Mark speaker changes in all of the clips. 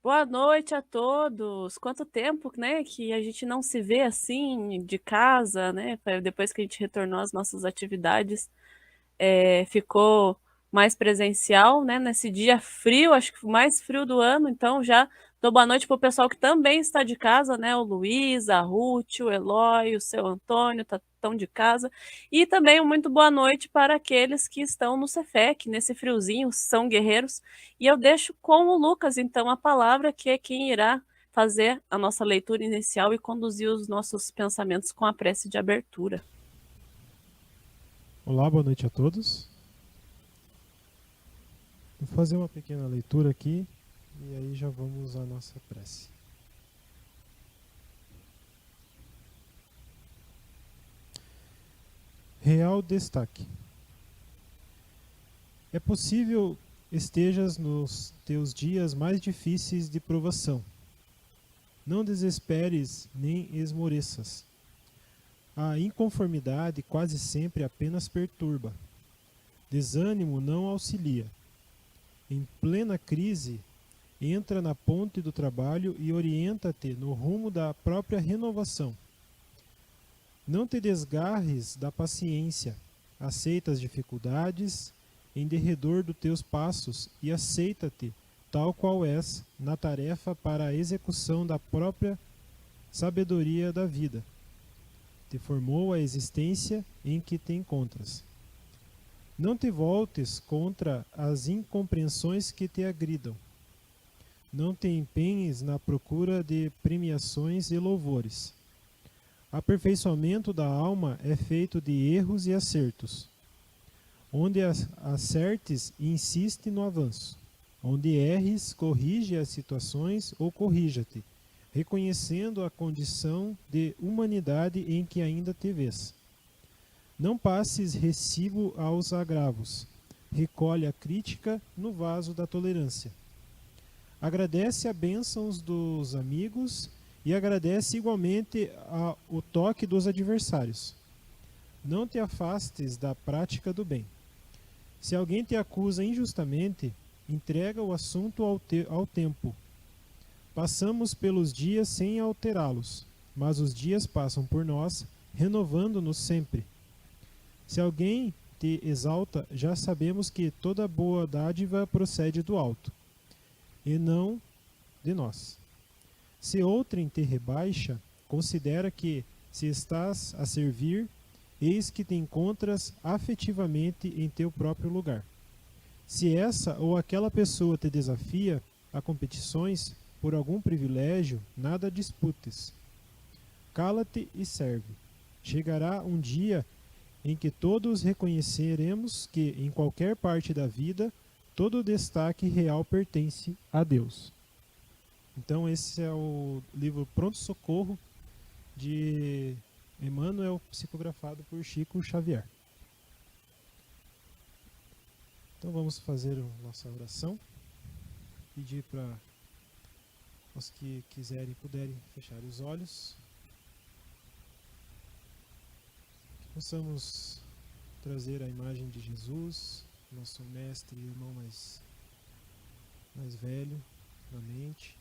Speaker 1: Boa noite a todos. Quanto tempo, né, que a gente não se vê assim de casa, né? Depois que a gente retornou às nossas atividades, ficou mais presencial, né? Nesse dia frio, acho que o mais frio do ano. Então já dou boa noite para o pessoal que também está de casa, né? O Luiz, a Ruth, o Eloy, o seu Antônio, estão de casa. E também muito boa noite para aqueles que estão no Cefec, nesse friozinho, são guerreiros. E eu deixo com o Lucas, então, a palavra, que é quem irá fazer a nossa leitura inicial e conduzir os nossos pensamentos com a prece de abertura.
Speaker 2: Olá, boa noite a todos. Vou fazer uma pequena leitura aqui e aí já vamos à nossa prece. Real destaque. É possível estejas nos teus dias mais difíceis de provação. Não desesperes nem esmoreças. A inconformidade quase sempre apenas perturba. Desânimo não auxilia. Em plena crise, entra na ponte do trabalho e orienta-te no rumo da própria renovação. Não te desgarres da paciência, aceita as dificuldades em derredor dos teus passos e aceita-te tal qual és na tarefa para a execução da própria sabedoria da vida. Te formou a existência em que te encontras. Não te voltes contra as incompreensões que te agridam. Não te empenhes na procura de premiações e louvores. Aperfeiçoamento da alma é feito de erros e acertos. Onde acertes, insiste no avanço. Onde erres, corrige as situações ou corrija-te, reconhecendo a condição de humanidade em que ainda te vês. Não passes recibo aos agravos. Recolhe a crítica no vaso da tolerância. Agradece a bênçãos dos amigos e agradece igualmente o toque dos adversários. Não te afastes da prática do bem. Se alguém te acusa injustamente, entrega o assunto ao tempo. Passamos pelos dias sem alterá-los, mas os dias passam por nós, renovando-nos sempre. Se alguém te exalta, já sabemos que toda boa dádiva procede do alto, e não de nós. Se outrem te rebaixa, considera que, se estás a servir, eis que te encontras afetivamente em teu próprio lugar. Se essa ou aquela pessoa te desafia a competições por algum privilégio, nada disputes. Cala-te e serve. Chegará um dia em que todos reconheceremos que, em qualquer parte da vida, todo o destaque real pertence a Deus. Então esse é o livro Pronto Socorro, de Emmanuel, psicografado por Chico Xavier. Então vamos fazer a nossa oração. Pedir para os que quiserem e puderem fechar os olhos. Que possamos trazer a imagem de Jesus, nosso mestre e irmão mais velho, na mente.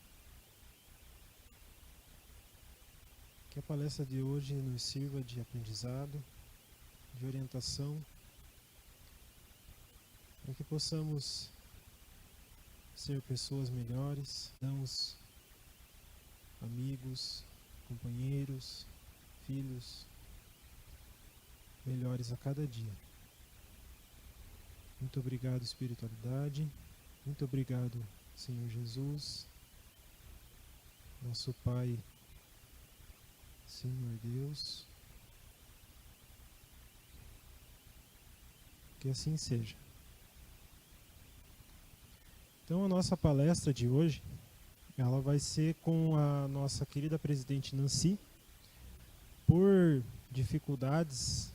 Speaker 2: Que a palestra de hoje nos sirva de aprendizado, de orientação, para que possamos ser pessoas melhores, damos amigos, companheiros, filhos melhores a cada dia. Muito obrigado, espiritualidade. Muito obrigado, Senhor Jesus, nosso Pai, Senhor Deus. Que assim seja. Então a nossa palestra de hoje, ela vai ser com a nossa querida presidente Nancy. Por dificuldades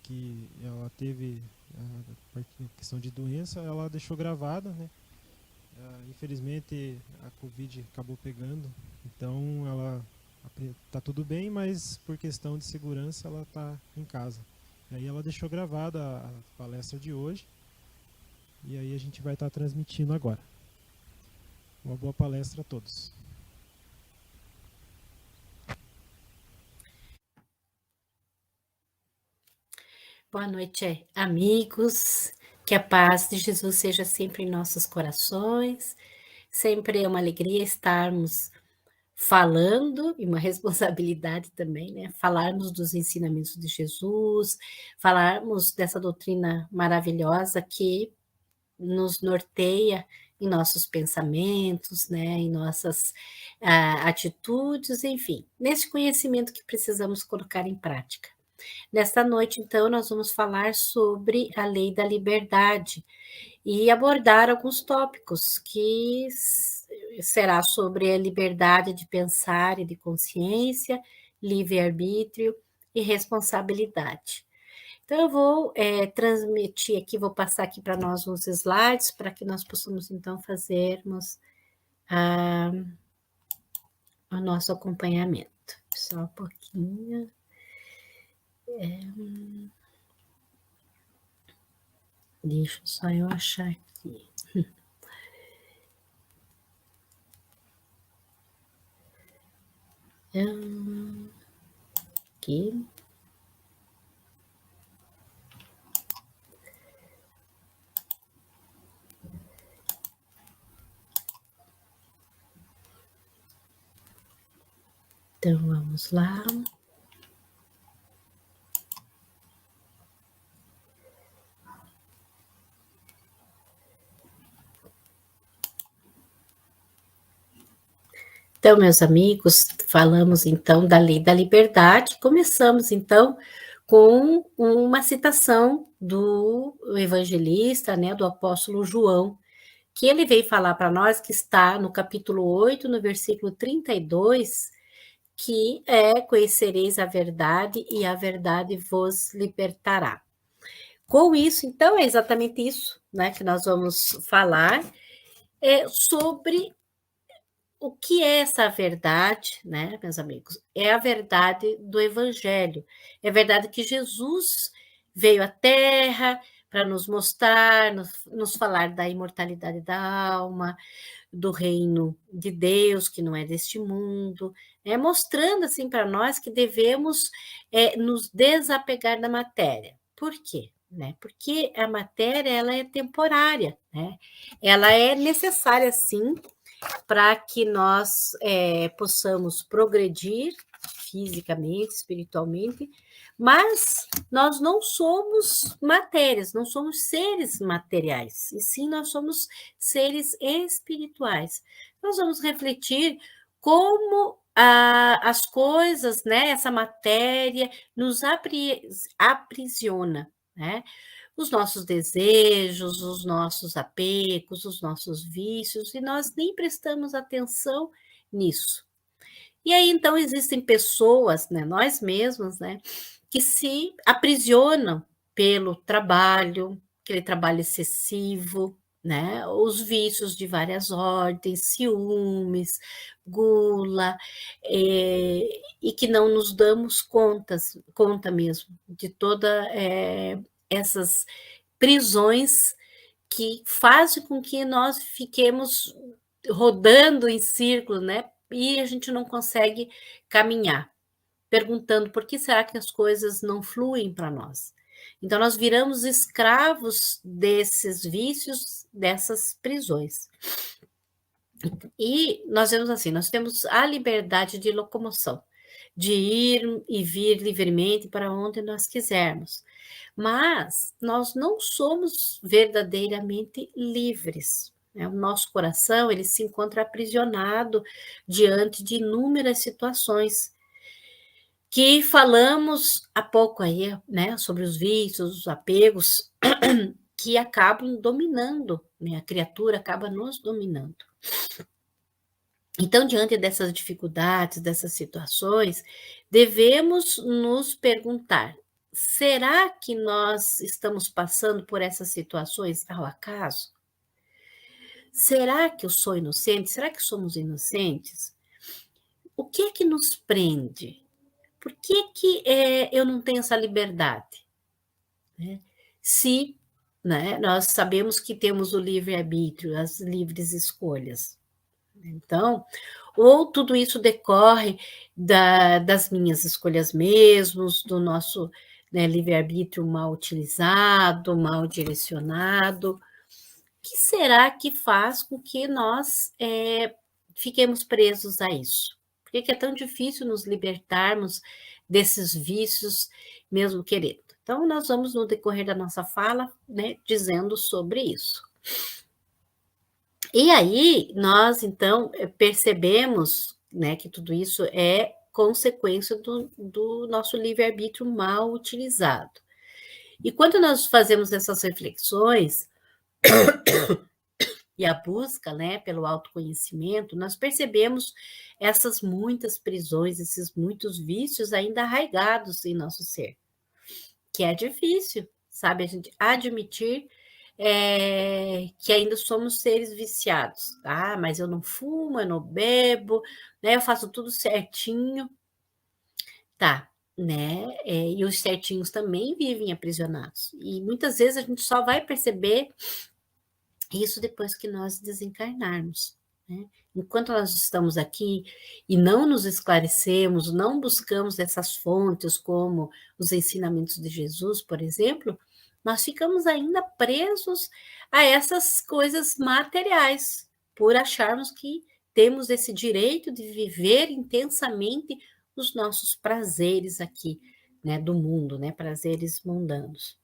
Speaker 2: que ela teve, a questão de doença, ela deixou gravada, né? Infelizmente a Covid acabou pegando, então ela está tudo bem, mas por questão de segurança ela está em casa. E aí ela deixou gravada a palestra de hoje, e aí a gente vai estar transmitindo agora. Uma boa palestra a todos.
Speaker 3: Boa noite, amigos. Que a paz de Jesus seja sempre em nossos corações. Sempre é uma alegria estarmos falando, e uma responsabilidade também, né? Falarmos dos ensinamentos de Jesus, falarmos dessa doutrina maravilhosa que nos norteia em nossos pensamentos, né? Em nossas atitudes, enfim, nesse conhecimento que precisamos colocar em prática. Nesta noite, então, nós vamos falar sobre a lei da liberdade e abordar alguns tópicos que será sobre a liberdade de pensar e de consciência, livre-arbítrio e responsabilidade. Então, eu vou transmitir aqui, vou passar aqui para nós uns slides para que nós possamos, então, fazermos o nosso acompanhamento. Só um pouquinho. Deixa só eu achar aqui. Aqui. Então, vamos lá. Então, meus amigos, falamos então da lei da liberdade. Começamos então com uma citação do evangelista, né, do apóstolo João, que ele veio falar para nós, que está no capítulo 8, no versículo 32, que é: conhecereis a verdade e a verdade vos libertará. Com isso, então, é exatamente isso, né, que nós vamos falar, sobre o que é essa verdade, né, meus amigos? É a verdade do Evangelho. É a verdade que Jesus veio à Terra para nos mostrar, nos falar da imortalidade da alma, do reino de Deus, que não é deste mundo, mostrando assim para nós que devemos nos desapegar da matéria. Por quê? Né? Porque a matéria ela é temporária, né? Ela é necessária, sim, para que nós possamos progredir fisicamente, espiritualmente, mas nós não somos matérias, não somos seres materiais, e sim nós somos seres espirituais. Nós vamos refletir como as coisas, né, essa matéria nos aprisiona, né? Os nossos desejos, os nossos apegos, os nossos vícios, e nós nem prestamos atenção nisso. E aí, então, existem pessoas, né, nós mesmos, né, que se aprisionam pelo trabalho, aquele trabalho excessivo, né, os vícios de várias ordens, ciúmes, gula, e que não nos damos conta mesmo de toda essas prisões que fazem com que nós fiquemos rodando em círculo, né? E a gente não consegue caminhar, perguntando por que será que as coisas não fluem para nós. Então, nós viramos escravos desses vícios, dessas prisões. E nós vemos assim, nós temos a liberdade de locomoção, de ir e vir livremente para onde nós quisermos. Mas nós não somos verdadeiramente livres. Né? O nosso coração ele se encontra aprisionado diante de inúmeras situações que falamos há pouco aí, né, sobre os vícios, os apegos que acabam dominando, né? A criatura acaba nos dominando. Então, diante dessas dificuldades, dessas situações, devemos nos perguntar: será que nós estamos passando por essas situações ao acaso? Será que eu sou inocente? Será que somos inocentes? O que é que nos prende? Por que eu não tenho essa liberdade? Né? Se, né, nós sabemos que temos o livre-arbítrio, as livres escolhas. Então, ou tudo isso decorre das minhas escolhas mesmos, do nosso, né, livre-arbítrio mal utilizado, mal direcionado. O que será que faz com que nós fiquemos presos a isso? Por que é tão difícil nos libertarmos desses vícios, mesmo querendo? Então, nós vamos, no decorrer da nossa fala, né, dizendo sobre isso. E aí, nós, então, percebemos, né, que tudo isso é consequência do nosso livre-arbítrio mal utilizado. E quando nós fazemos essas reflexões e a busca, né, pelo autoconhecimento, nós percebemos essas muitas prisões, esses muitos vícios ainda arraigados em nosso ser, que é difícil, sabe, a gente admitir que ainda somos seres viciados. Ah, mas eu não fumo, eu não bebo, né? Eu faço tudo certinho. Tá, né? E os certinhos também vivem aprisionados. E muitas vezes a gente só vai perceber isso depois que nós desencarnarmos, né? Enquanto nós estamos aqui e não nos esclarecemos, não buscamos essas fontes, como os ensinamentos de Jesus, por exemplo, nós ficamos ainda presos a essas coisas materiais, por acharmos que temos esse direito de viver intensamente os nossos prazeres aqui, né, do mundo, né, prazeres mundanos.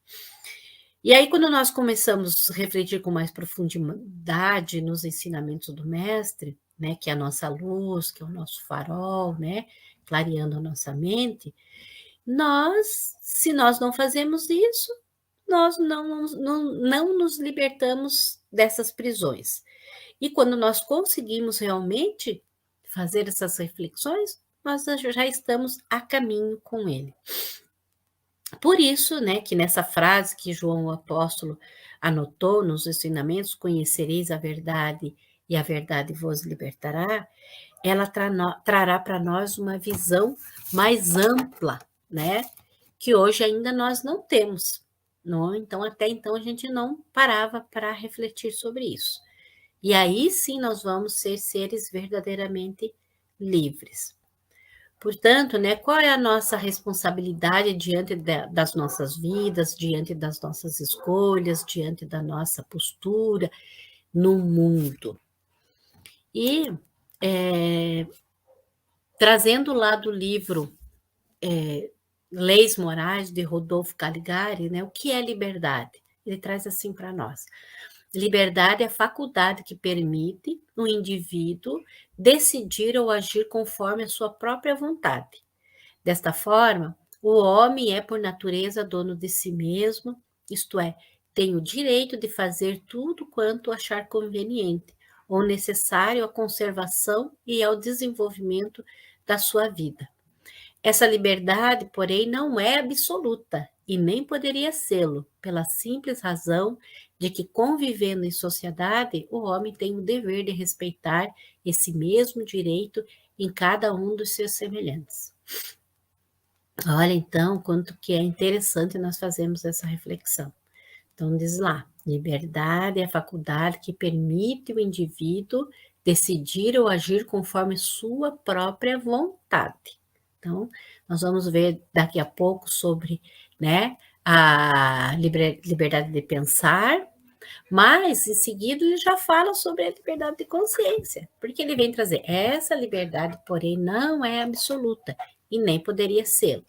Speaker 3: E aí, quando nós começamos a refletir com mais profundidade nos ensinamentos do mestre, né, que é a nossa luz, que é o nosso farol, né, clareando a nossa mente, se nós não fazemos isso, nós não nos libertamos dessas prisões. E quando nós conseguimos realmente fazer essas reflexões, nós já estamos a caminho com ele. Por isso, né, que nessa frase que João o apóstolo anotou nos ensinamentos, conhecereis a verdade e a verdade vos libertará, ela trará para nós uma visão mais ampla, né, que hoje ainda nós não temos. Não? Então, até então, a gente não parava para refletir sobre isso. E aí sim nós vamos ser seres verdadeiramente livres. Portanto, né, qual é a nossa responsabilidade diante das nossas vidas, diante das nossas escolhas, diante da nossa postura no mundo? E trazendo lá do livro Leis Morais, de Rodolfo Caligari, né, o que é liberdade? Ele traz assim para nós. Liberdade é a faculdade que permite o indivíduo decidir ou agir conforme a sua própria vontade. Desta forma, o homem é, por natureza, dono de si mesmo, isto é, tem o direito de fazer tudo quanto achar conveniente ou necessário à conservação e ao desenvolvimento da sua vida. Essa liberdade, porém, não é absoluta e nem poderia sê-lo, pela simples razão de que, convivendo em sociedade, o homem tem o dever de respeitar esse mesmo direito em cada um dos seus semelhantes. Olha, então, quanto que é interessante nós fazermos essa reflexão. Então, diz lá, liberdade é a faculdade que permite o indivíduo decidir ou agir conforme sua própria vontade. Então, nós vamos ver daqui a pouco sobre, né, a liberdade de pensar, mas em seguida ele já fala sobre a liberdade de consciência, porque ele vem trazer essa liberdade, porém não é absoluta e nem poderia ser.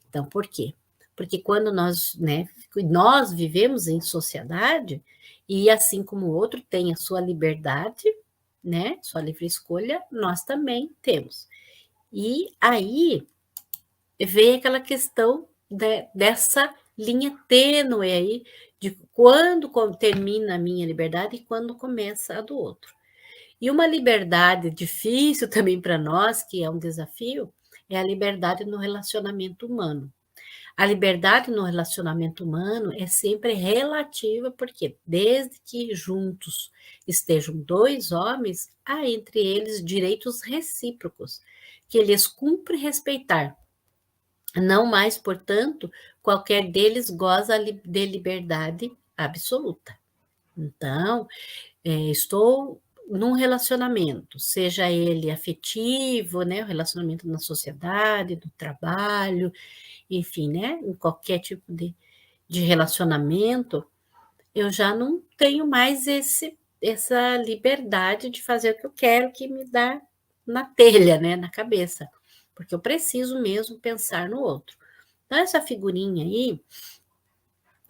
Speaker 3: Então, por quê? Porque quando nós, né, nós vivemos em sociedade e assim como o outro tem a sua liberdade, né, sua livre escolha, nós também temos. E aí vem aquela questão dessa linha tênue aí, de quando termina a minha liberdade e quando começa a do outro. E uma liberdade difícil também para nós, que é um desafio, é a liberdade no relacionamento humano. A liberdade no relacionamento humano é sempre relativa, porque desde que juntos estejam dois homens, há entre eles direitos recíprocos, que eles cumprem respeitar. Não mais, portanto, qualquer deles goza de liberdade absoluta. Então, estou num relacionamento, seja ele afetivo, né, o relacionamento na sociedade, no trabalho, enfim, né, em qualquer tipo de relacionamento, eu já não tenho mais essa liberdade de fazer o que eu quero, que me dá na telha, né, na cabeça, porque eu preciso mesmo pensar no outro. Então, essa figurinha aí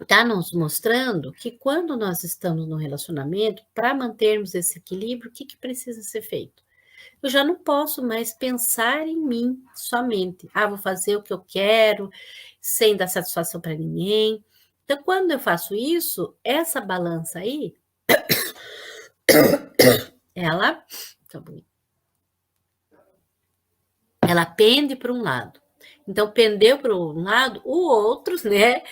Speaker 3: está nos mostrando que quando nós estamos no relacionamento, para mantermos esse equilíbrio, o que precisa ser feito? Eu já não posso mais pensar em mim somente. Ah, vou fazer o que eu quero, sem dar satisfação para ninguém. Então, quando eu faço isso, essa balança aí, ela, ela pende para um lado. Então, pendeu para um lado, o outro, né?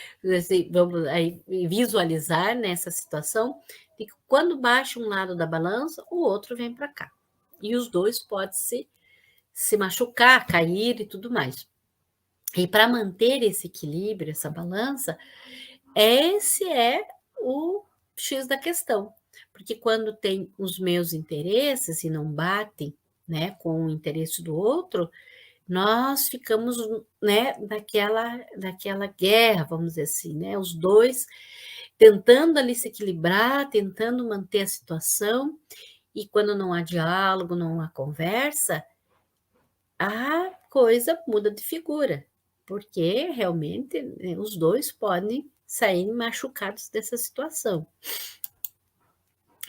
Speaker 3: Vamos aí visualizar nessa situação, de que quando baixa um lado da balança, o outro vem para cá. E os dois podem se machucar, cair e tudo mais. E para manter esse equilíbrio, essa balança, esse é o X da questão. Porque quando tem os meus interesses e não batem, né, com o interesse do outro, nós ficamos, né, naquela guerra, vamos dizer assim, né, os dois tentando ali se equilibrar, tentando manter a situação, e quando não há diálogo, não há conversa, a coisa muda de figura, porque realmente, né, os dois podem sair machucados dessa situação.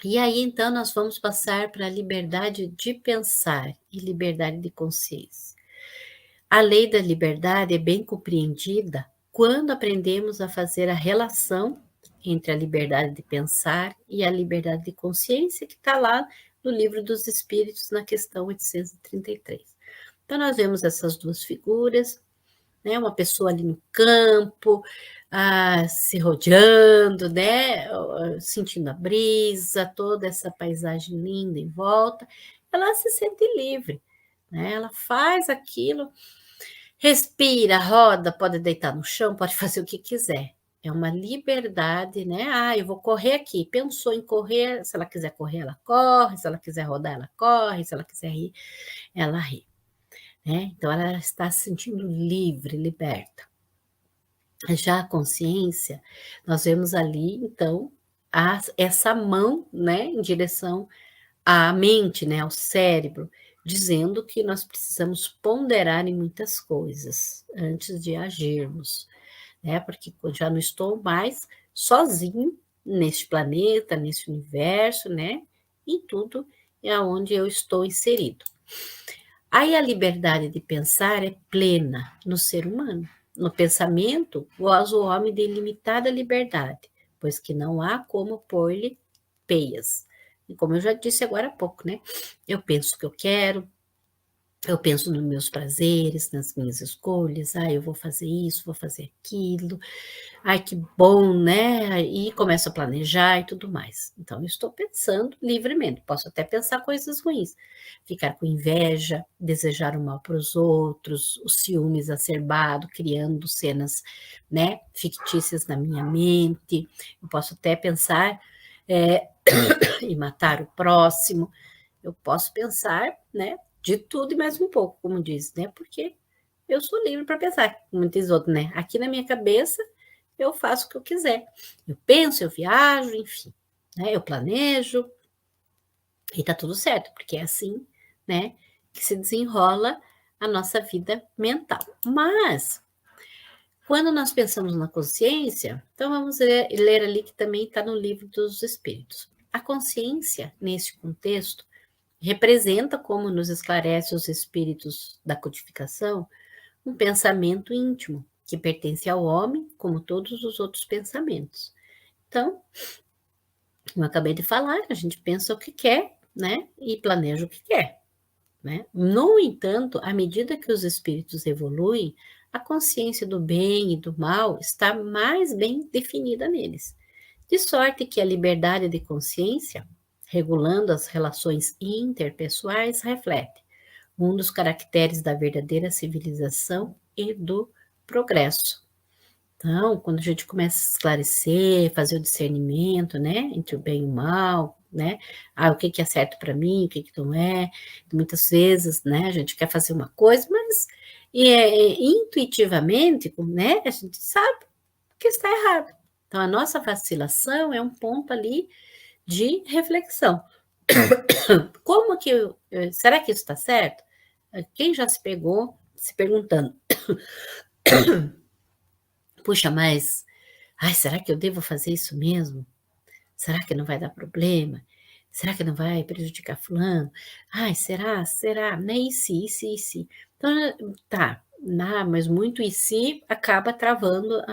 Speaker 3: E aí, então, nós vamos passar para a liberdade de pensar e liberdade de consciência. A lei da liberdade é bem compreendida quando aprendemos a fazer a relação entre a liberdade de pensar e a liberdade de consciência, que está lá no Livro dos Espíritos, na questão 833. Então, nós vemos essas duas figuras, né? Uma pessoa ali no campo, se rodeando, né? Sentindo a brisa, toda essa paisagem linda em volta. Ela se sente livre, né? Ela faz aquilo, respira, roda, pode deitar no chão, pode fazer o que quiser. É uma liberdade, né? Ah, eu vou correr aqui. Pensou em correr, se ela quiser correr, ela corre, se ela quiser rodar, ela corre, se ela quiser rir, ela ri. Né? Então, ela está se sentindo livre, liberta. Já a consciência, nós vemos ali, então, essa mão, né, em direção à mente, né, ao cérebro, dizendo que nós precisamos ponderar em muitas coisas antes de agirmos, né, porque eu já não estou mais sozinho neste planeta, nesse universo, né, em tudo é onde eu estou inserido. Aí a liberdade de pensar é plena no ser humano. No pensamento, goza o homem de ilimitada liberdade, pois que não há como pôr-lhe peias. E como eu já disse agora há pouco, né? Eu penso o que eu quero, eu penso nos meus prazeres, nas minhas escolhas. Eu vou fazer isso, vou fazer aquilo. Ai, que bom, né? E começo a planejar e tudo mais. Então, eu estou pensando livremente. Posso até pensar coisas ruins. Ficar com inveja, desejar o mal para os outros, o ciúme exacerbado, criando cenas, né, fictícias na minha mente. Eu posso até pensar em matar o próximo. Eu posso pensar, né, de tudo e mais um pouco, como diz, né? Porque eu sou livre para pensar, como diz outro, né? Aqui na minha cabeça, eu faço o que eu quiser. Eu penso, eu viajo, enfim, né? Eu planejo e tá tudo certo, porque é assim, né, que se desenrola a nossa vida mental. Mas, quando nós pensamos na consciência, então vamos ler ali que também está no Livro dos Espíritos. A consciência, nesse contexto, representa, como nos esclarece os espíritos da codificação, um pensamento íntimo, que pertence ao homem, como todos os outros pensamentos. Então, como eu acabei de falar, a gente pensa o que quer, né? E planeja o que quer, né? No entanto, à medida que os espíritos evoluem, a consciência do bem e do mal está mais bem definida neles. De sorte que a liberdade de consciência, regulando as relações interpessoais, reflete um dos caracteres da verdadeira civilização e do progresso. Então, quando a gente começa a esclarecer, fazer o discernimento, né, entre o bem e o mal, né? O que é certo para mim, o que não é. Muitas vezes, né, a gente quer fazer uma coisa, mas intuitivamente, né, a gente sabe que está errado. Então, a nossa vacilação é um ponto ali de reflexão. Como que será que isso está certo? Quem já se pegou se perguntando, puxa, mas será que eu devo fazer isso mesmo? Será que não vai dar problema? Será que não vai prejudicar fulano? Será? Né? E se? Então, tá, mas muito e se acaba travando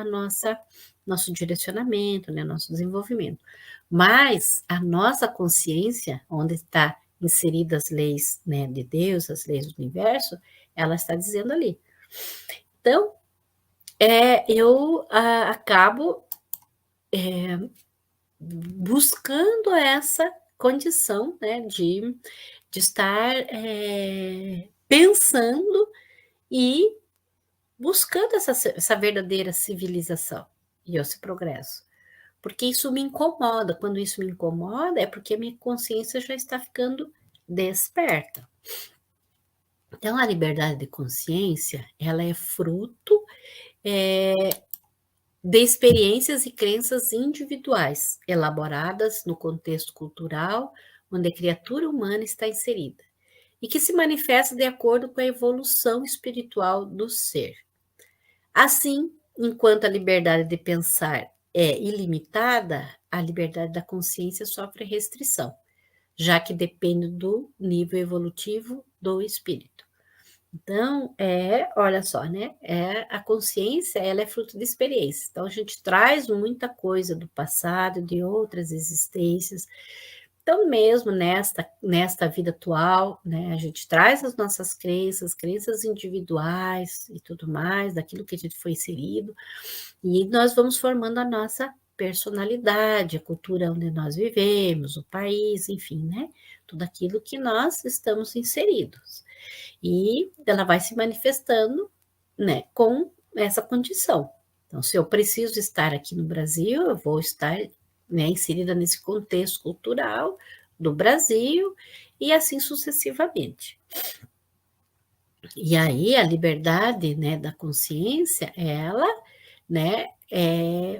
Speaker 3: nosso direcionamento, né? Nosso desenvolvimento. Mas a nossa consciência, onde está inseridas as leis, né, de Deus, as leis do universo, ela está dizendo ali. Então, eu acabo buscando essa condição, né, de estar pensando e buscando essa verdadeira civilização e esse progresso. Porque isso me incomoda. Quando isso me incomoda, é porque a minha consciência já está ficando desperta. Então, a liberdade de consciência, ela é fruto de experiências e crenças individuais, elaboradas no contexto cultural onde a criatura humana está inserida, e que se manifesta de acordo com a evolução espiritual do ser. Assim, enquanto a liberdade de pensar é ilimitada, a liberdade da consciência sofre restrição, já que depende do nível evolutivo do espírito. Então, olha só, né? A consciência, ela é fruto de experiência. Então, a gente traz muita coisa do passado, de outras existências. Então, mesmo nesta vida atual, né? A gente traz as nossas crenças individuais e tudo mais, daquilo que a gente foi inserido, e nós vamos formando a nossa personalidade, a cultura onde nós vivemos, o país, enfim, né? Tudo aquilo que nós estamos inseridos. E ela vai se manifestando, né, com essa condição. Então, se eu preciso estar aqui no Brasil, eu vou estar, né, inserida nesse contexto cultural do Brasil e assim sucessivamente. E aí a liberdade, né, da consciência, ela, né,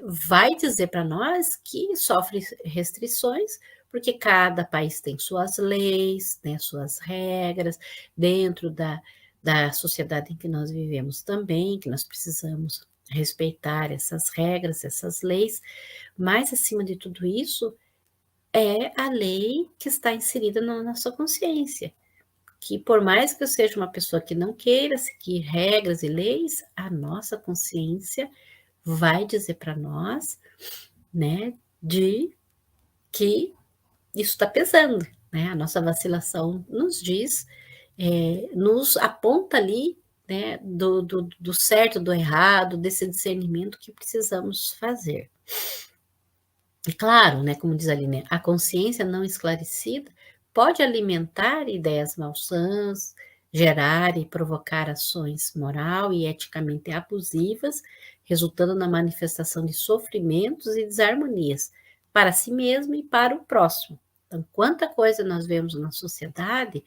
Speaker 3: vai dizer para nós que sofre restrições, porque cada país tem suas leis, né, suas regras, dentro da sociedade em que nós vivemos também, que nós precisamos respeitar essas regras, essas leis, mas acima de tudo isso é a lei que está inserida na nossa consciência, que por mais que eu seja uma pessoa que não queira seguir regras e leis, a nossa consciência vai dizer para nós, né, de que isso está pesando, né? A nossa vacilação nos diz, nos aponta ali, né, do certo, do errado, desse discernimento que precisamos fazer. E claro, né, como diz ali, né, a consciência não esclarecida pode alimentar ideias malsãs, gerar e provocar ações moral e eticamente abusivas, resultando na manifestação de sofrimentos e desarmonias para si mesmo e para o próximo. Então, quanta coisa nós vemos na sociedade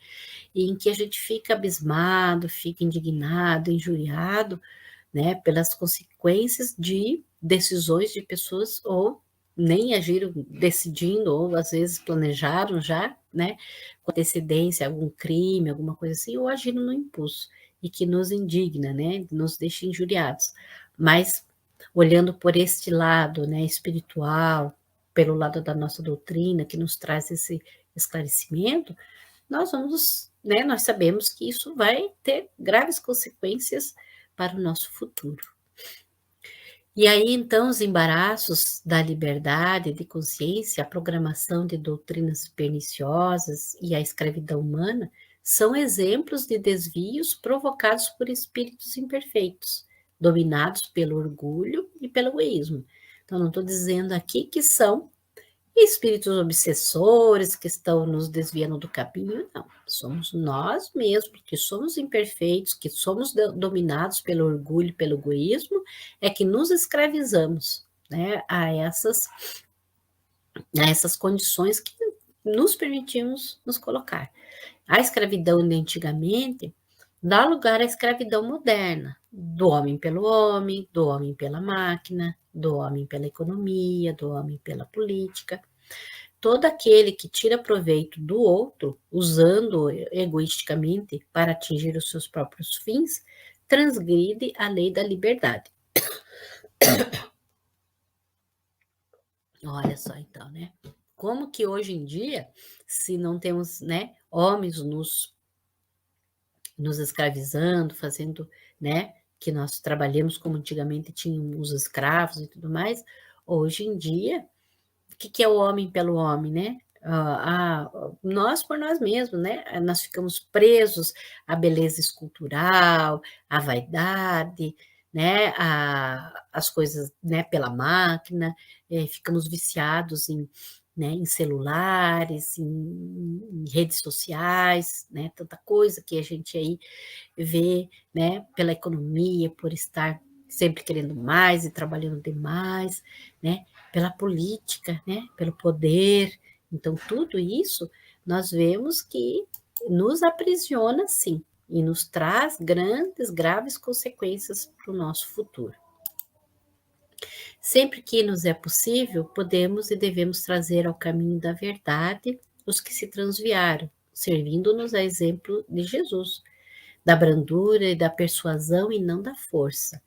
Speaker 3: em que a gente fica abismado, fica indignado, injuriado, né, pelas consequências de decisões de pessoas ou nem agiram decidindo, ou às vezes planejaram já, né, com antecedência, algum crime, alguma coisa assim, ou agiram no impulso, e que nos indigna, né, nos deixa injuriados. Mas, olhando por este lado, né, espiritual, pelo lado da nossa doutrina, que nos traz esse esclarecimento, nós vamos, né, nós sabemos que isso vai ter graves consequências para o nosso futuro. E aí, então, os embaraços da liberdade de consciência, a programação de doutrinas perniciosas e a escravidão humana são exemplos de desvios provocados por espíritos imperfeitos, dominados pelo orgulho e pelo egoísmo. Então, não estou dizendo aqui que são espíritos obsessores que estão nos desviando do caminho, não. Somos nós mesmos que somos imperfeitos, que somos dominados pelo orgulho, pelo egoísmo, é que nos escravizamos, né, a essas condições que nos permitimos nos colocar. A escravidão de antigamente dá lugar à escravidão moderna, do homem pelo homem, do homem pela máquina, do homem pela economia, do homem pela política. Todo aquele que tira proveito do outro, usando egoisticamente para atingir os seus próprios fins, transgride a lei da liberdade. Olha só então, né? Como que hoje em dia, se não temos, né, homens nos escravizando, fazendo, né, que nós trabalhamos como antigamente tínhamos os escravos e tudo mais, hoje em dia, o que é o homem pelo homem, né? Nós por nós mesmos, né? Nós ficamos presos à beleza escultural, à vaidade, né? As coisas, né? Pela máquina, ficamos viciados em celulares, em redes sociais, né? Tanta coisa que a gente aí vê, né? Pela economia, por estar sempre querendo mais e trabalhando demais, né? Pela política, né? Pelo poder. Então, tudo isso nós vemos que nos aprisiona, sim, e nos traz grandes, graves consequências para o nosso futuro. Sempre que nos é possível, podemos e devemos trazer ao caminho da verdade os que se transviaram, servindo-nos a exemplo de Jesus, da brandura e da persuasão e não da força.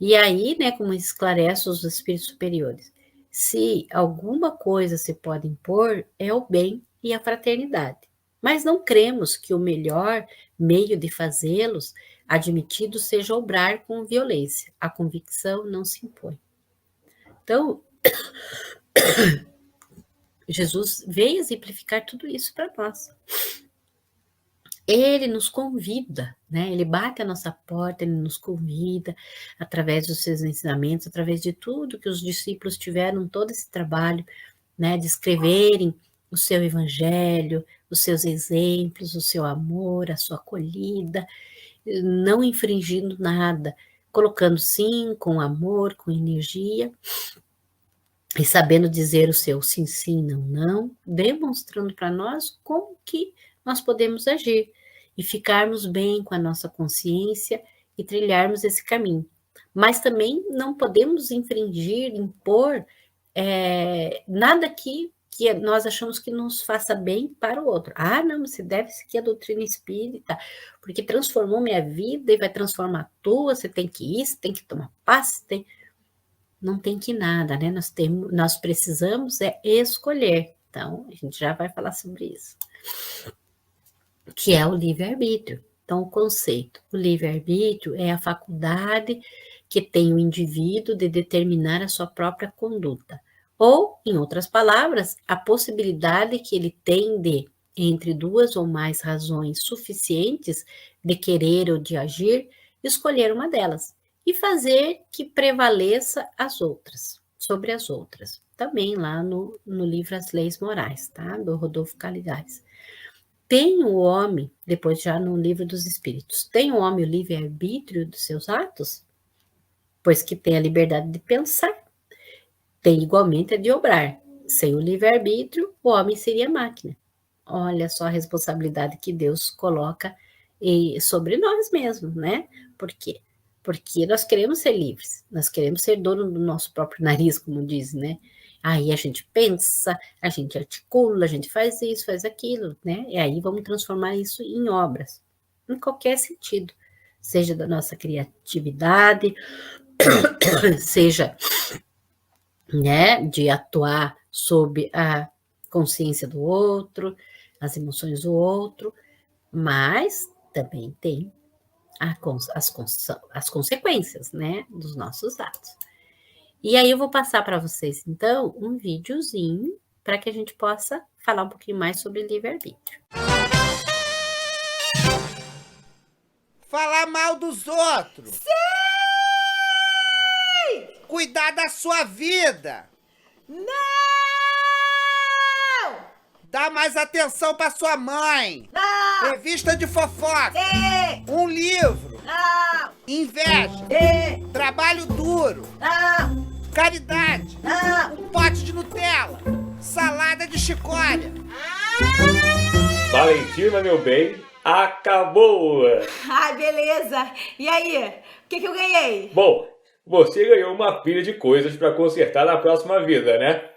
Speaker 3: E aí, né, como esclarece os espíritos superiores, se alguma coisa se pode impor, é o bem e a fraternidade. Mas não cremos que o melhor meio de fazê-los admitido seja obrar com violência. A convicção não se impõe. Então, Jesus veio exemplificar tudo isso para nós. Ele nos convida, né? Ele bate a nossa porta, ele nos convida, através dos seus ensinamentos, através de tudo que os discípulos tiveram, todo esse trabalho, né? De escreverem o seu evangelho, os seus exemplos, o seu amor, a sua acolhida, não infringindo nada, colocando sim, com amor, com energia, e sabendo dizer o seu sim, sim, não, não, demonstrando para nós como que nós podemos agir e ficarmos bem com a nossa consciência e trilharmos esse caminho. Mas também não podemos infringir, impor nada que nós achamos que nos faça bem para o outro. Ah, não, você deve seguir a doutrina espírita, porque transformou minha vida e vai transformar a tua, você tem que ir, você tem que tomar paz, não tem que nada, né? Nós precisamos escolher. Então, a gente já vai falar sobre isso. Que é o livre-arbítrio. Então, o conceito, o livre-arbítrio é a faculdade que tem o indivíduo de determinar a sua própria conduta. Ou, em outras palavras, a possibilidade que ele tem de, entre duas ou mais razões suficientes de querer ou de agir, escolher uma delas e fazer que prevaleça as outras, sobre as outras. Também lá no livro As Leis Morais, tá? Do Rodolfo Caligares. Tem o homem, depois já no livro dos Espíritos, tem o homem o livre-arbítrio dos seus atos? Pois que tem a liberdade de pensar, tem igualmente a de obrar. Sem o livre-arbítrio, o homem seria máquina. Olha só a responsabilidade que Deus coloca sobre nós mesmos, né? Por quê? Porque nós queremos ser livres, nós queremos ser dono do nosso próprio nariz, como diz, né? Aí a gente pensa, a gente articula, a gente faz isso, faz aquilo, né? E aí vamos transformar isso em obras, em qualquer sentido, seja da nossa criatividade, seja, né, de atuar sob a consciência do outro, as emoções do outro, mas também tem as consequências, né, dos nossos atos. E aí eu vou passar para vocês, então, um videozinho para que a gente possa falar um pouquinho mais sobre livre-arbítrio.
Speaker 4: Falar mal dos outros.
Speaker 5: Sim!
Speaker 4: Cuidar da sua vida.
Speaker 5: Não!
Speaker 4: Dar mais atenção para sua mãe.
Speaker 5: Não!
Speaker 4: Revista de fofoca.
Speaker 5: Sim!
Speaker 4: Um livro.
Speaker 5: Não!
Speaker 4: Inveja.
Speaker 5: Sim!
Speaker 4: Trabalho duro.
Speaker 5: Não!
Speaker 4: Caridade.
Speaker 5: Não!
Speaker 4: Um pote de Nutella. Salada de chicória.
Speaker 5: Valentina, meu bem, acabou!
Speaker 6: Ai, beleza. E aí, o que eu ganhei?
Speaker 5: Bom, você ganhou uma pilha de coisas pra consertar na próxima vida, né?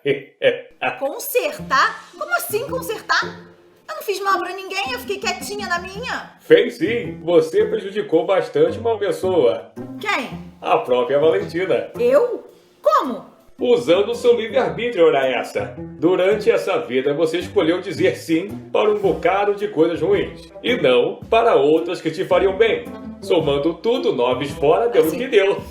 Speaker 6: Consertar? Como assim consertar? Eu não fiz mal pra ninguém, eu fiquei quietinha na minha.
Speaker 5: Fez sim, você prejudicou bastante uma pessoa.
Speaker 6: Quem?
Speaker 5: A própria Valentina.
Speaker 6: Eu? Como?
Speaker 5: Usando o seu livre-arbítrio, ora essa. Durante essa vida, você escolheu dizer sim para um bocado de coisas ruins. E não para outras que te fariam bem. Somando tudo, 9 fora, deu no que deu.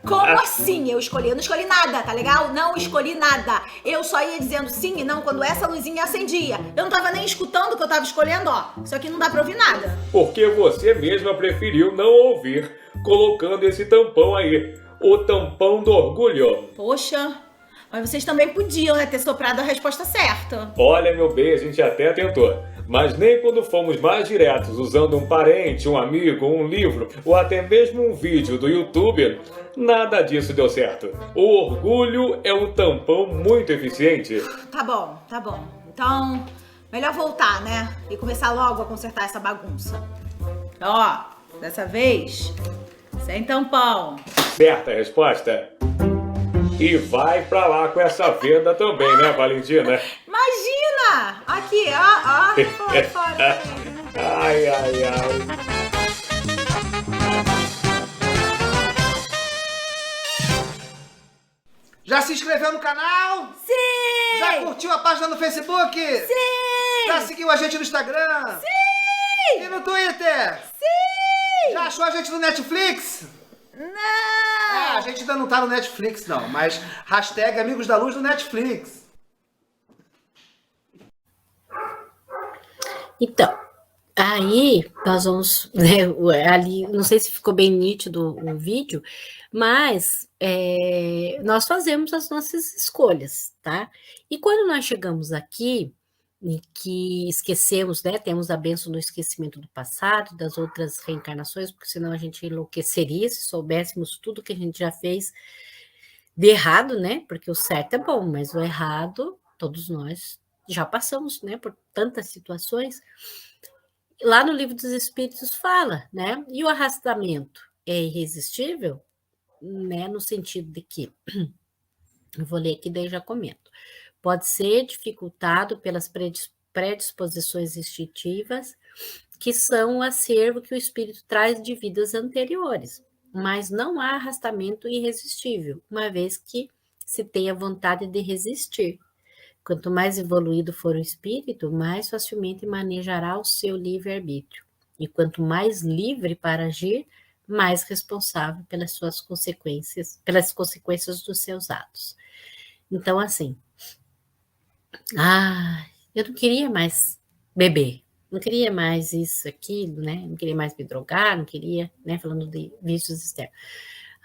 Speaker 6: Como assim? Eu escolhi? Eu não escolhi nada, tá legal? Não escolhi nada. Eu só ia dizendo sim e não quando essa luzinha acendia. Eu não tava nem escutando o que eu tava escolhendo, ó. Isso aqui não dá pra ouvir nada.
Speaker 5: Porque você mesma preferiu não ouvir, colocando esse tampão aí. O tampão do orgulho.
Speaker 6: Poxa, mas vocês também podiam, né, ter soprado a resposta certa.
Speaker 5: Olha, meu bem, a gente até tentou. Mas nem quando fomos mais diretos, usando um parente, um amigo, um livro, ou até mesmo um vídeo do YouTube, nada disso deu certo. O orgulho é um tampão muito eficiente.
Speaker 6: Tá bom, tá bom. Então, melhor voltar, né? E começar logo a consertar essa bagunça. Ó, dessa vez, sem tampão.
Speaker 5: Certa resposta. E vai pra lá com essa venda também, né, Valentina?
Speaker 6: Imagina! Aqui, ó, fora.
Speaker 5: Ai, ai, ai.
Speaker 4: Já se inscreveu no canal?
Speaker 6: Sim!
Speaker 4: Já curtiu a página no Facebook?
Speaker 6: Sim!
Speaker 4: Já seguiu a gente no Instagram?
Speaker 6: Sim!
Speaker 4: E no Twitter?
Speaker 6: Sim!
Speaker 4: Já achou a gente no Netflix?
Speaker 6: Não!
Speaker 4: A gente ainda não tá no Netflix, não, mas hashtag Amigos da Luz no Netflix.
Speaker 3: Então, aí nós vamos, né, ali, não sei se ficou bem nítido o vídeo, mas nós fazemos as nossas escolhas, tá? E quando nós chegamos aqui, e que esquecemos, né, temos a bênção do esquecimento do passado, das outras reencarnações, porque senão a gente enlouqueceria se soubéssemos tudo que a gente já fez de errado, né? Porque o certo é bom, mas o errado, todos nós já passamos, né, por tantas situações. Lá no Livro dos Espíritos fala, né? E o arrastamento é irresistível, né, no sentido de que, eu vou ler aqui, daí já comento. Pode ser dificultado pelas predisposições instintivas, que são o acervo que o espírito traz de vidas anteriores, mas não há arrastamento irresistível, uma vez que se tem a vontade de resistir. Quanto mais evoluído for o espírito, mais facilmente manejará o seu livre-arbítrio. E quanto mais livre para agir, mais responsável pelas suas consequências, pelas consequências dos seus atos. Então, assim, eu não queria mais beber, não queria mais isso, aquilo, né? Não queria mais me drogar, não queria, né? Falando de vícios externos.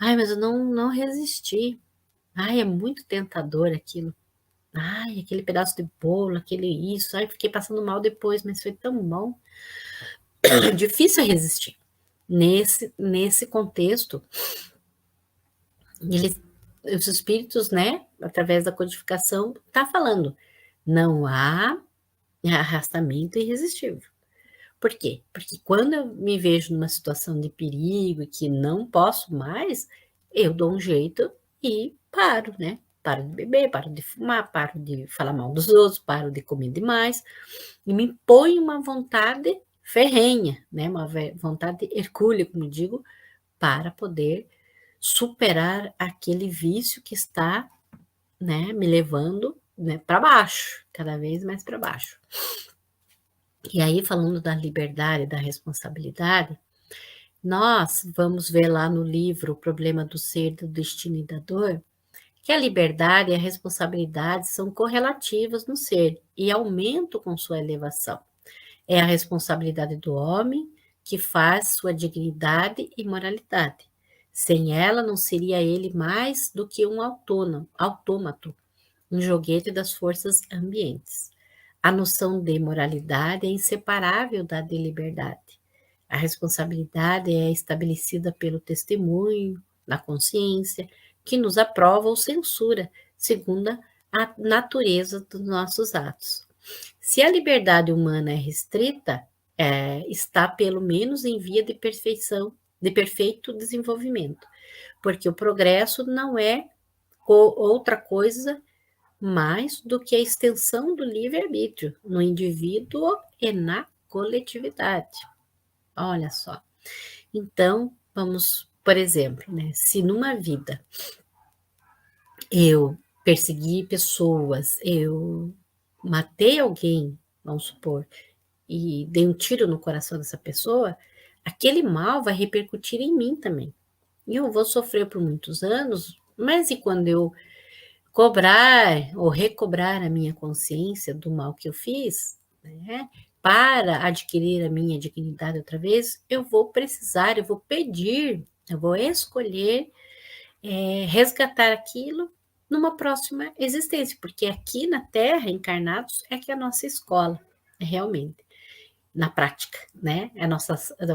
Speaker 3: Mas eu não resisti. É muito tentador aquilo. Aquele pedaço de bolo, aquele isso. Fiquei passando mal depois, mas foi tão bom. Difícil resistir. Nesse contexto, os espíritos, né, através da codificação, tá falando, não há arrastamento irresistível. Por quê? Porque quando eu me vejo numa situação de perigo e que não posso mais, eu dou um jeito e paro, né? Paro de beber, paro de fumar, paro de falar mal dos outros, paro de comer demais, e me impõe uma vontade ferrenha, né? Uma vontade hercúlea, como digo, para poder superar aquele vício que está, né, me levando, né, para baixo, cada vez mais para baixo. E aí, falando da liberdade e da responsabilidade, nós vamos ver lá no livro O Problema do Ser, do Destino e da Dor, que a liberdade e a responsabilidade são correlativas no ser e aumentam com sua elevação. É a responsabilidade do homem que faz sua dignidade e moralidade. Sem ela, não seria ele mais do que um autômato, um joguete das forças ambientes. A noção de moralidade é inseparável da de liberdade. A responsabilidade é estabelecida pelo testemunho, na consciência, que nos aprova ou censura, segundo a natureza dos nossos atos. Se a liberdade humana é restrita, está pelo menos em via de perfeição, de perfeito desenvolvimento, porque o progresso não é outra coisa mais do que a extensão do livre-arbítrio no indivíduo e na coletividade. Olha só. Então, vamos, por exemplo, né, se numa vida eu persegui pessoas, eu matei alguém, vamos supor, e dei um tiro no coração dessa pessoa, aquele mal vai repercutir em mim também. E eu vou sofrer por muitos anos, mas e quando eu cobrar ou recobrar a minha consciência do mal que eu fiz, né, para adquirir a minha dignidade outra vez, eu vou precisar, eu vou pedir, eu vou escolher resgatar aquilo numa próxima existência, porque aqui na Terra, encarnados, é que é a nossa escola, realmente, na prática, né?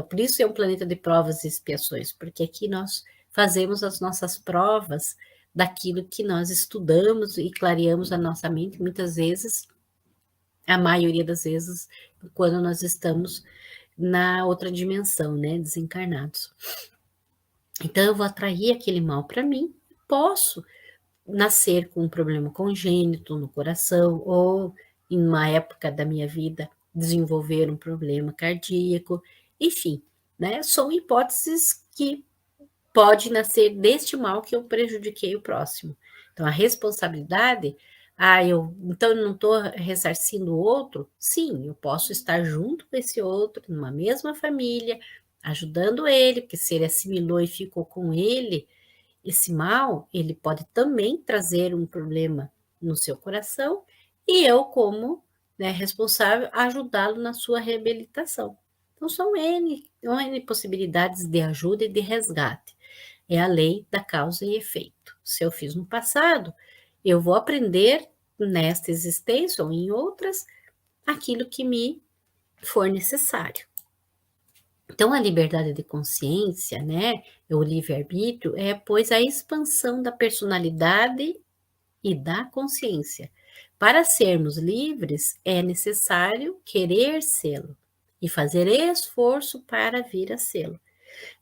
Speaker 3: Por isso é um planeta de provas e expiações, porque aqui nós fazemos as nossas provas daquilo que nós estudamos e clareamos a nossa mente, muitas vezes, a maioria das vezes, quando nós estamos na outra dimensão, né? Desencarnados. Então, eu vou atrair aquele mal para mim, posso nascer com um problema congênito no coração, ou em uma época da minha vida desenvolver um problema cardíaco, enfim, né? São hipóteses que pode nascer deste mal que eu prejudiquei o próximo. Então, a responsabilidade, então eu não estou ressarcindo o outro? Sim, eu posso estar junto com esse outro, numa mesma família, ajudando ele, porque se ele assimilou e ficou com ele, esse mal, ele pode também trazer um problema no seu coração, e eu, como, né, responsável, ajudá-lo na sua reabilitação. Então, são N possibilidades de ajuda e de resgate. É a lei da causa e efeito. Se eu fiz no passado, eu vou aprender nesta existência ou em outras aquilo que me for necessário. Então, a liberdade de consciência, né, o livre-arbítrio, pois, a expansão da personalidade e da consciência. Para sermos livres, é necessário querer sê-lo e fazer esforço para vir a sê-lo,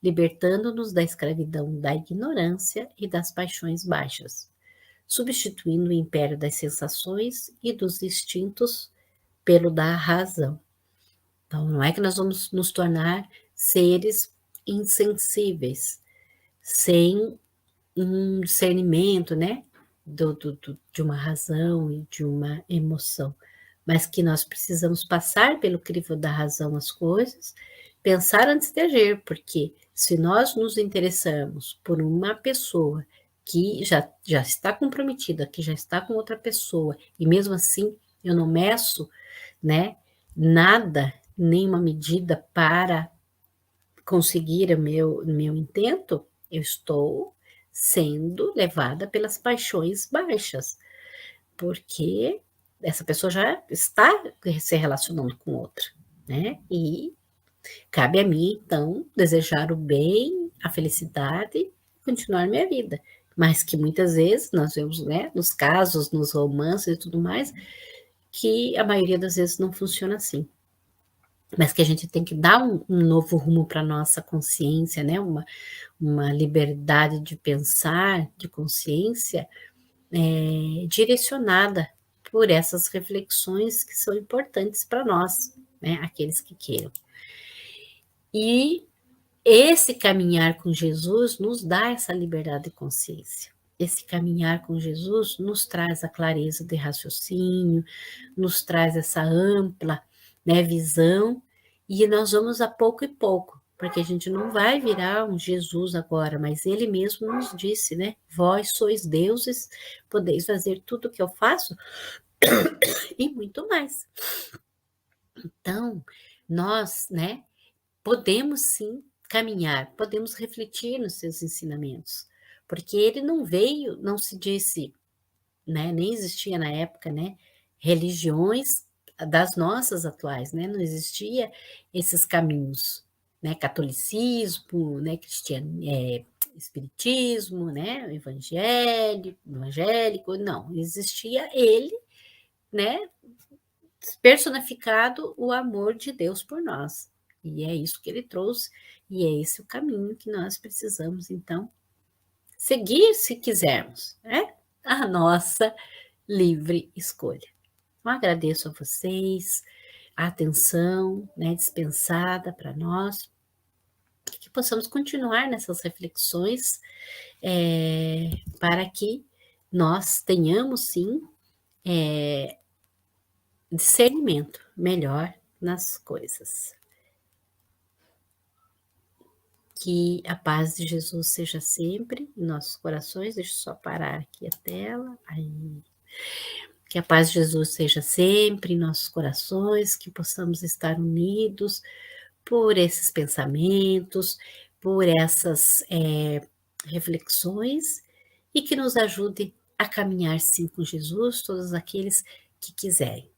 Speaker 3: libertando-nos da escravidão da ignorância e das paixões baixas, substituindo o império das sensações e dos instintos pelo da razão. Então, não é que nós vamos nos tornar seres insensíveis, sem um discernimento, né, de uma razão e de uma emoção, mas que nós precisamos passar pelo crivo da razão as coisas, pensar antes de agir, porque se nós nos interessamos por uma pessoa que já está comprometida, que já está com outra pessoa, e mesmo assim eu não meço, né, nada, nenhuma medida para conseguir o meu intento, eu estou sendo levada pelas paixões baixas, porque essa pessoa já está se relacionando com outra, né? E cabe a mim, então, desejar o bem, a felicidade e continuar minha vida. Mas que muitas vezes nós vemos, né, nos casos, nos romances e tudo mais, que a maioria das vezes não funciona assim. Mas que a gente tem que dar um novo rumo para a nossa consciência, né? Uma liberdade de pensar, de consciência, direcionada por essas reflexões que são importantes para nós, né? Aqueles que queiram. E esse caminhar com Jesus nos dá essa liberdade de consciência. Esse caminhar com Jesus nos traz a clareza de raciocínio, nos traz essa ampla, né, visão, e nós vamos a pouco e pouco, porque a gente não vai virar um Jesus agora, mas ele mesmo nos disse, né, vós sois deuses, podeis fazer tudo o que eu faço e muito mais. Então, nós, né, podemos sim caminhar, podemos refletir nos seus ensinamentos, porque ele não veio, não se disse, né, nem existia na época, né, religiões das nossas atuais, né, não existia esses caminhos, né, catolicismo, né, espiritismo, né, evangélico, não, existia ele, né, personificado o amor de Deus por nós. E é isso que ele trouxe, e é esse o caminho que nós precisamos, então, seguir se quisermos, né? A nossa livre escolha. Então, agradeço a vocês a atenção, né, dispensada para nós, que possamos continuar nessas reflexões, para que nós tenhamos, sim, discernimento melhor nas coisas. Que a paz de Jesus seja sempre em nossos corações. Deixa eu só parar aqui a tela. Aí. Que a paz de Jesus seja sempre em nossos corações, que possamos estar unidos por esses pensamentos, por essas reflexões, e que nos ajude a caminhar sim com Jesus, todos aqueles que quiserem.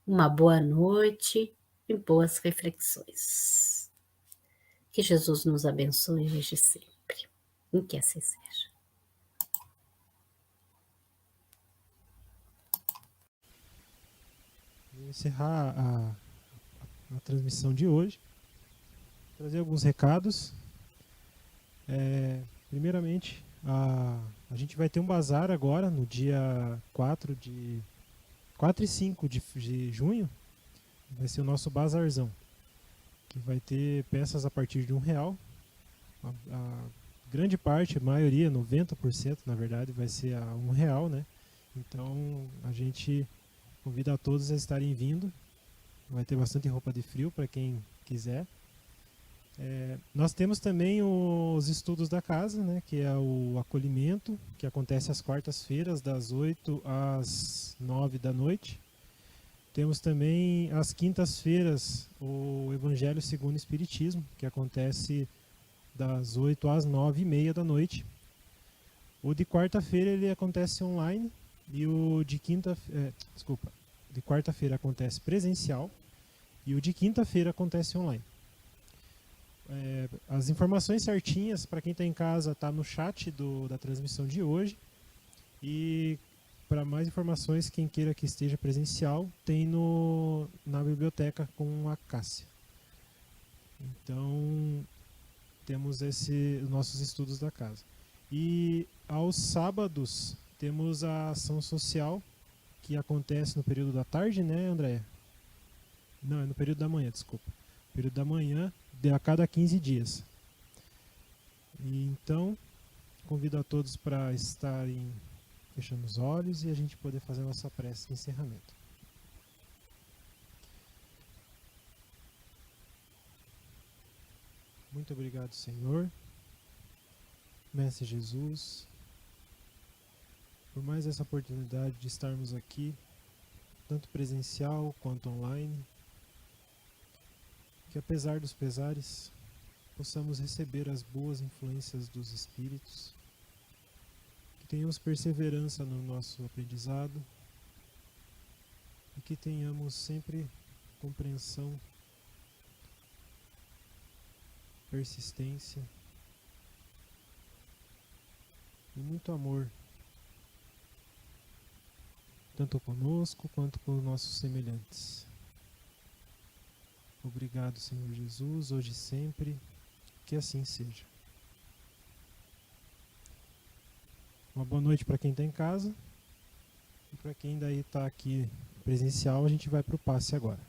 Speaker 3: Uma boa noite e boas reflexões. Que Jesus nos abençoe desde sempre. E que assim seja.
Speaker 2: Vou encerrar a transmissão de hoje. Trazer alguns recados. Primeiramente, a gente vai ter um bazar agora, no dia 4 e 5 de junho. Vai ser o nosso bazarzão, que vai ter peças a partir de R$1. A grande parte, a maioria, 90% na verdade, vai ser a R$1, né? Então a gente convida a todos a estarem vindo. Vai ter bastante roupa de frio para quem quiser. Nós temos também os estudos da casa, né? Que é o acolhimento, que acontece às quartas-feiras, das 8 às 9 da noite. Temos também às quintas-feiras o Evangelho segundo o Espiritismo, que acontece das 8 às 9h30 da noite. O de quarta-feira ele acontece online e o de de quarta-feira acontece presencial e o de quinta-feira acontece online. As informações certinhas para quem está em casa está no chat da transmissão de hoje, e para mais informações, quem queira que esteja presencial, tem na biblioteca com a Cássia. Então, temos os nossos estudos da casa. E aos sábados, temos a ação social, que acontece no período da tarde, né, Andréia? Não, é no período da manhã, desculpa. Período da manhã, a cada 15 dias. E então, convido a todos para estarem fechando os olhos e a gente poder fazer a nossa prece de encerramento. Muito obrigado, Senhor, Mestre Jesus, por mais essa oportunidade de estarmos aqui, tanto presencial quanto online, que apesar dos pesares, possamos receber as boas influências dos Espíritos, que tenhamos perseverança no nosso aprendizado e que tenhamos sempre compreensão, persistência e muito amor, tanto conosco quanto com os nossos semelhantes. Obrigado, Senhor Jesus, hoje e sempre, que assim seja. Uma boa noite para quem está em casa, e para quem daí está aqui presencial, a gente vai para o passe agora.